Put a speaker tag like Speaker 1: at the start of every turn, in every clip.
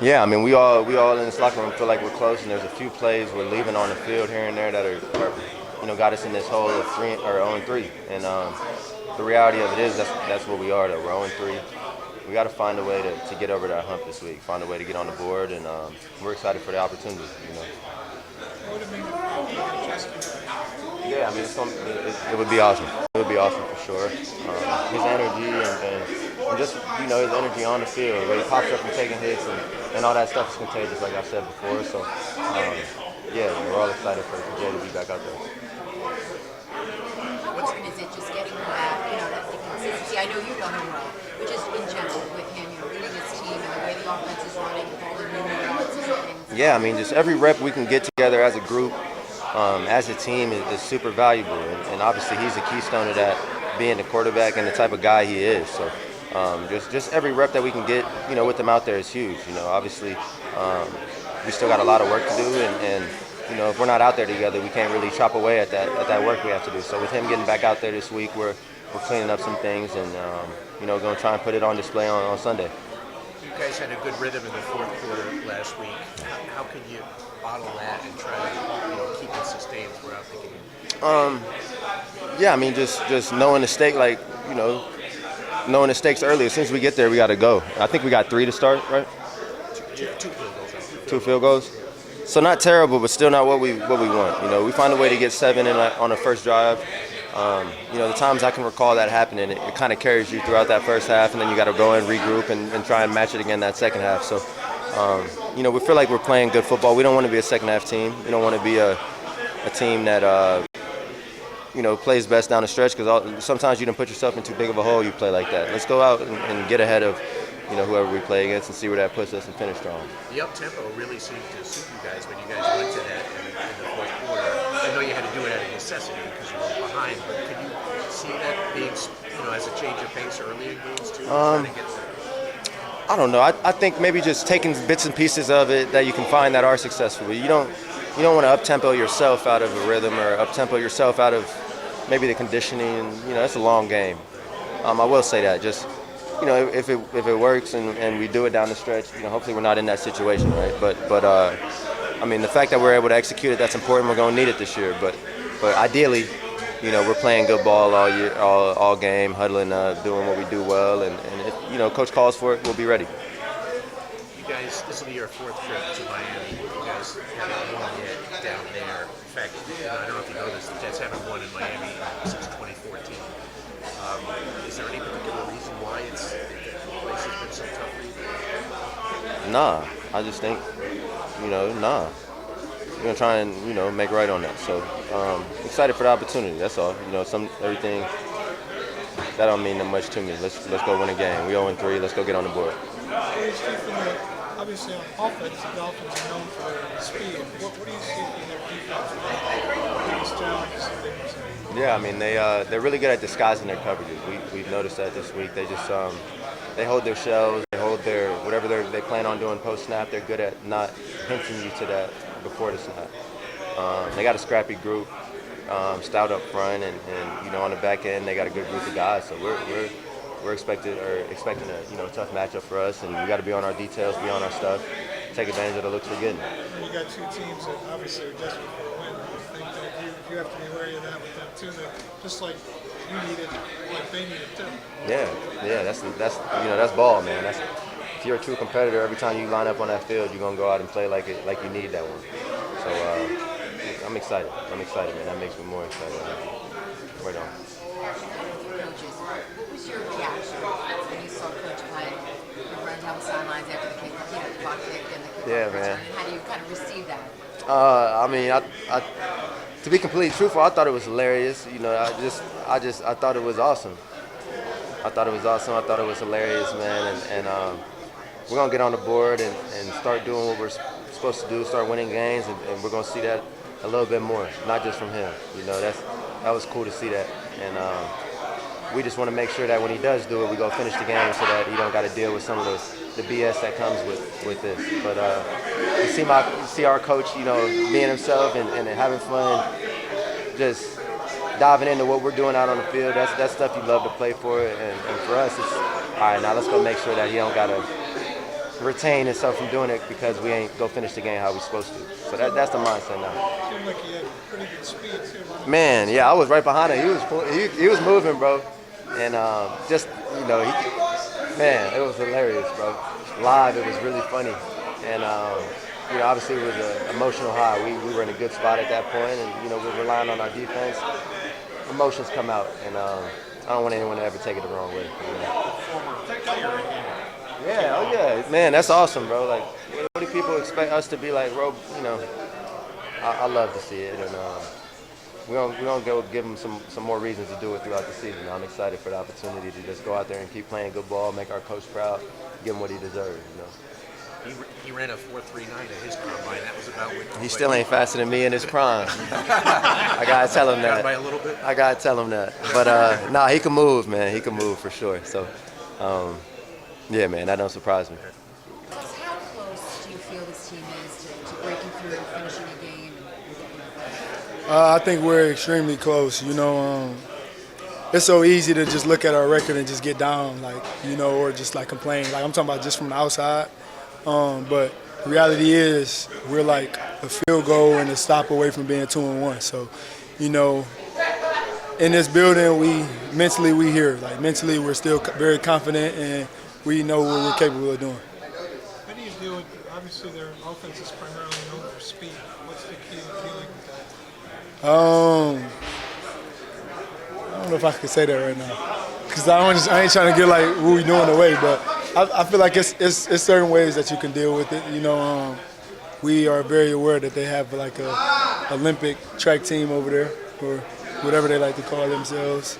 Speaker 1: Yeah, I mean, we all in this locker room feel like we're close, and there's a few plays we're leaving on the field here and there that are got us in this hole of 0-3. And the reality of it is that's where we are. Though we're 0-3. We got to find a way to get over that hump this week. Find a way to get on the board, and we're excited for the opportunity.
Speaker 2: What would it mean if you could adjust
Speaker 1: Yeah, I mean, it would be awesome. It would be awesome for sure. His energy and just his energy on the field, where he pops up from taking hits and all that stuff is contagious, like I said before. So yeah, we're all excited for Jay to be back out there.
Speaker 3: How important is it just getting him back, that the consistency? I know you know him well, but just in general with him, leading his team and the way the offense is running with all the new nuances and things.
Speaker 1: Yeah, I mean, just every rep we can get together as a group, as a team is super valuable, and obviously he's a keystone of that, being the quarterback and the type of guy he is. So just every rep that we can get, with him out there is huge. Obviously we still got a lot of work to do, and if we're not out there together, we can't really chop away at that work we have to do. So with him getting back out there this week, we're cleaning up some things and going to try and put it on display on Sunday.
Speaker 4: You guys had a good rhythm in the fourth quarter last week. How can you bottle that and try to keep it sustained throughout the game?
Speaker 1: Yeah, I mean, just knowing the stake, knowing the stakes early. As soon as we get there, we got to go. I think we got 3 to start, right?
Speaker 4: Two field goals.
Speaker 1: 2 field goals. So not terrible, but still not what we want. We find a way to get 7 in on the first drive. The times I can recall that happening, it kind of carries you throughout that first half, and then you got to go and regroup and try and match it again that second half. So, we feel like we're playing good football. We don't want to be a second half team. We don't want to be a team that plays best down the stretch, because sometimes you don't put yourself in too big of a hole. You play like that. Let's go out and get ahead of whoever we play against and see where that puts us and finish strong.
Speaker 4: The up-tempo really seemed to suit you guys when you guys went to that in the fourth quarter. I know you had to do it out of necessity because you were behind, but could you see that being, as a change of pace early in games too?
Speaker 1: I don't know. I think maybe just taking bits and pieces of it that you can find that are successful. You don't want to up-tempo yourself out of a rhythm or up-tempo yourself out of maybe the conditioning. It's a long game. I will say that. Just if it works and we do it down the stretch, hopefully we're not in that situation, right? But I mean, the fact that we're able to execute it, that's important. We're going to need it this year. But ideally, we're playing good ball all year, all game, huddling, doing what we do well, and if Coach calls for it, we'll be ready.
Speaker 4: You guys, this will be your 4th trip to Miami. You guys haven't won yet down there. In fact, I don't know if you know this, the Jets haven't won in Miami since 2014. Is there any particular reason why the place has been so tough for you?
Speaker 1: Nah, I just think, nah. We're gonna try and make right on that. So excited for the opportunity. That's all. Everything that don't mean that much to me. Let's go win a game. We 0-3. Let's go get on the board.
Speaker 2: Obviously, on offense, the Dolphins are known for their speed. What do you see from their defense?
Speaker 1: Yeah, I mean they're really good at disguising their coverages. We've noticed that this week. They just they hold their shells, they hold their whatever they plan on doing post snap. They're good at not hinting you to that before the snap. They got a scrappy group, stout up front, and on the back end they got a good group of guys. So we're expecting a tough matchup for us, and we got to be on our details, be on our stuff, take advantage of the looks we're getting.
Speaker 2: You got 2 teams that obviously are desperate for a win. I think that you have to be wary of that with them too. That just like you need it, like they need it too.
Speaker 1: Yeah, that's ball, man. If you're a true competitor, every time you line up on that field, you're gonna go out and play like you need that one. So I'm excited, man. That makes me more excited. Right on.
Speaker 3: What was your reaction when you saw Coach Glenn run down the sidelines after the kick, the clock ticked and the kick
Speaker 1: Yeah,
Speaker 3: return?
Speaker 1: man.
Speaker 3: And how do you kind of receive that?
Speaker 1: I mean, to be completely truthful, I thought it was hilarious. I thought it was awesome. I thought it was hilarious, man. And we're gonna get on the board and start doing what we're supposed to do, start winning games, and we're gonna see that a little bit more, not just from him. That was cool to see that, and we just want to make sure that when he does do it, we go finish the game so that he don't got to deal with some of the BS that comes with this. But to see our coach, being himself and having fun, just diving into what we're doing out on the field. That's stuff you love to play for, and for us, it's all right. Now let's go make sure that he don't got to retain himself from doing it because we ain't go finish the game how we supposed to. So that's the mindset now.
Speaker 2: Seemed like he had pretty good speed too.
Speaker 1: Man, yeah, I was right behind him. He was moving, bro, and just man, it was hilarious, bro. Live, it was really funny, and obviously it was an emotional high. We were in a good spot at that point, and we're relying on our defense. Emotions come out, and I don't want anyone to ever take it the wrong way. Yeah, oh yeah, man, that's awesome, bro. Like, what do people expect us to be like, bro? I love to see it, and we're gonna go give them some more reasons to do it throughout the season. I'm excited for the opportunity to just go out there and keep playing good ball, make our coach proud, give him what he deserves.
Speaker 4: He ran a 4.39 at his combine. That was about what
Speaker 1: He still ain't faster than me in his prime. I gotta tell him that.
Speaker 4: by a little bit.
Speaker 1: I gotta tell him that. But he can move, man. He can move for sure. So, yeah, man, that don't surprise me.
Speaker 3: How close do you feel this team is to breaking through and finishing a game?
Speaker 5: I think we're extremely close. It's so easy to just look at our record and just get down, or just complain. I'm talking about just from the outside. But the reality is we're like a field goal and a stop away from being 2-1. So, in this building, mentally we here. Mentally we're still very confident and we know what we're capable of doing.
Speaker 2: How do you deal with, obviously their offense is primarily known for speed. What's the key to dealing with that?
Speaker 5: I don't know if I could say that right now, because I ain't trying to get what we doing away. But I feel like it's certain ways that you can deal with it. We are very aware that they have a Olympic track team over there, or whatever they like to call themselves.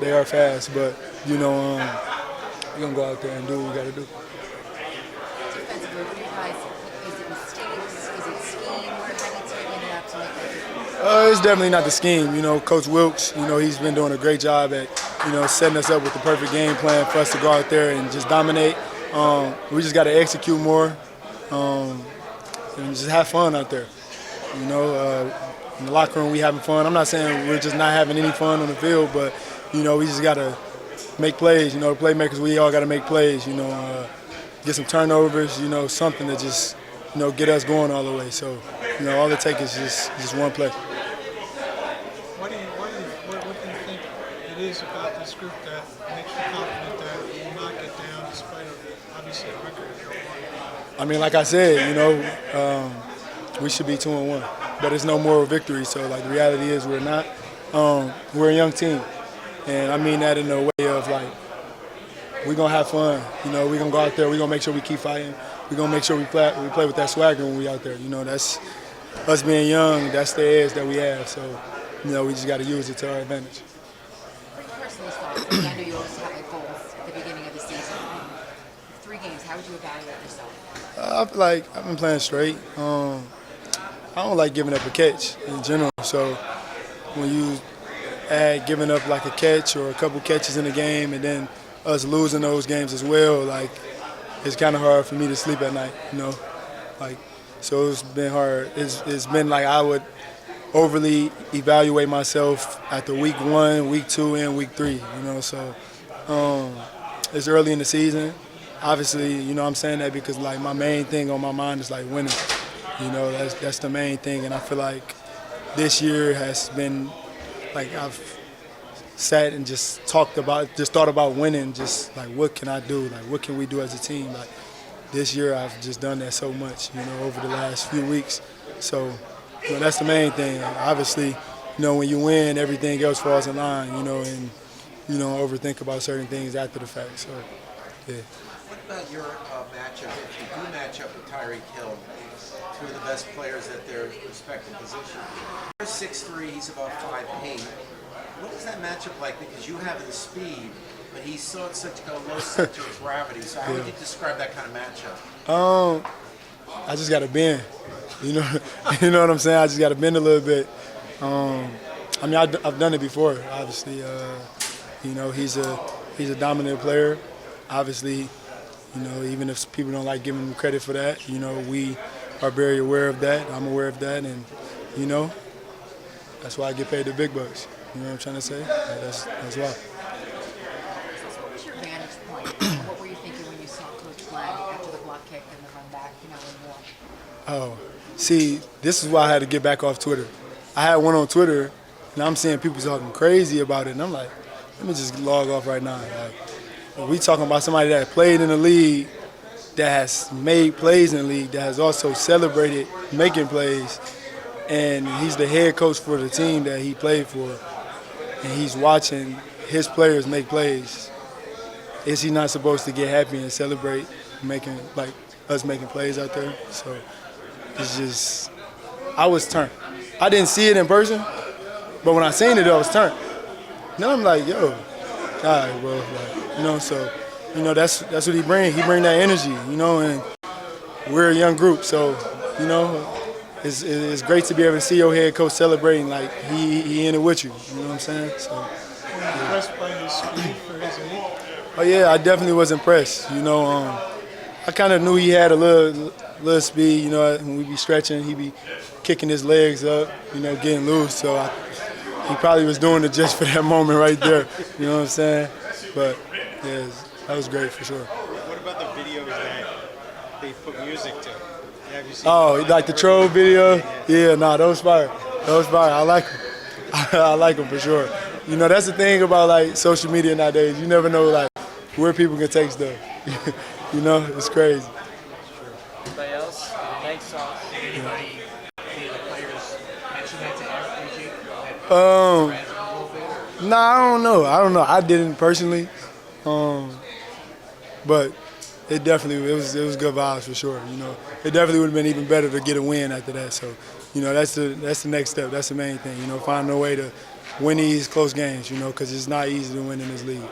Speaker 5: They are fast, but we're gonna go out there and do what we got to do.
Speaker 3: Defensively, what do you guys, is it mistakes? Is it scheme? How do you tighten it up to make that difference?
Speaker 5: It's definitely not the scheme. Coach Wilkes, he's been doing a great job at, setting us up with the perfect game plan for us to go out there and just dominate. We just got to execute more and just have fun out there. In the locker room, we having fun. I'm not saying we're just not having any fun on the field, but, we just got to make plays. The playmakers, we all got to make plays, get some turnovers, something to just, get us going all the way. So, all it takes is just one play.
Speaker 2: What do you think it is about this group that makes you confident that you will not get down despite obviously a record of 0-1?
Speaker 5: Like I said, we should be 2-1, but it's no moral victory. So, the reality is we're not. We're a young team, and I mean that in a way of we're gonna have fun. We're gonna go out there. We're gonna make sure we keep fighting. We're gonna make sure we play with that swagger when we out there. That's us being young. That's the edge that we have. So, we just got to use it to our advantage.
Speaker 3: For you personally, I know you always have goals at the beginning of the season. 3 games, how would you evaluate yourself?
Speaker 5: I feel like I've been playing straight. I don't like giving up a catch in general. So when you add giving up a catch or a couple catches in a game and then us losing those games as well, it's kind of hard for me to sleep at night, so it's been hard. It's been I would overly evaluate myself after week 1, week 2, and week 3, so it's early in the season. Obviously, I'm saying that because my main thing on my mind is winning. That's the main thing, and I feel like this year has been I've sat and just thought about winning, just what can I do, what can we do as a team. This year I've just done that so much, over the last few weeks. So, that's the main thing. Obviously, when you win, everything else falls in line, and you don't overthink about certain things after the fact. So, yeah.
Speaker 6: What about your matchup? If you do match up with Tyreek Hill, 2 of the best players at their respective positions. You're 6'3", he's about 5'8". What is that matchup like? Because you have the speed, but he's still at such a low center of gravity. So how would you describe that kind of matchup?
Speaker 5: I just got to bend. You know what I'm saying? I just got to bend a little bit. I've done it before. Obviously, he's a dominant player. Obviously, even if people don't like giving him credit for that, we are very aware of that. I'm aware of that, and that's why I get paid the big bucks. You know what I'm trying to say? That's why.
Speaker 3: So what was your vantage point? What were you thinking when you saw Coach Flag after the block kick? pick in the run back, and more?
Speaker 5: Oh, see, this is why I had to get back off Twitter. I had one on Twitter, and I'm seeing people talking crazy about it, and I'm like, let me just log off right now. Like, we talking about somebody that played in the league, that has made plays in the league, that has also celebrated making plays, and he's the head coach for the team that he played for, and he's watching his players make plays. Is he not supposed to get happy and celebrate making, like, us making plays out there? So it's just, I was turned. I didn't see it in person, but when I seen it, I was turned. Now I'm like, yo, all right, bro, like, so, that's what he bring. He bring that energy, and we're a young group, so, it's great to be able to see your head coach celebrating like he in it with you. You know what I'm saying? So.
Speaker 2: Impressed by his speed for his age?
Speaker 5: Oh yeah, I definitely was impressed. I kind of knew he had a little speed. When we be stretching, he be kicking his legs up, getting loose. So he probably was doing it just for that moment right there. You know what I'm saying? But yeah, that was great for sure.
Speaker 7: What about the videos that they put music to? Have you seen
Speaker 5: Like the troll video? Yeah, those fire. Those fire. I like them. I like them for sure. That's the thing about like social media nowadays. You never know like where people can take stuff. It's crazy.
Speaker 4: Anybody else? Thanks, Anybody, any of the players mention that to Eric?
Speaker 5: Nah, I don't know. I didn't personally, but it definitely it was good vibes for sure. It definitely would have been even better to get a win after that. So, that's the next step. That's the main thing. Find a way to win these close games. Because it's not easy to win in this league.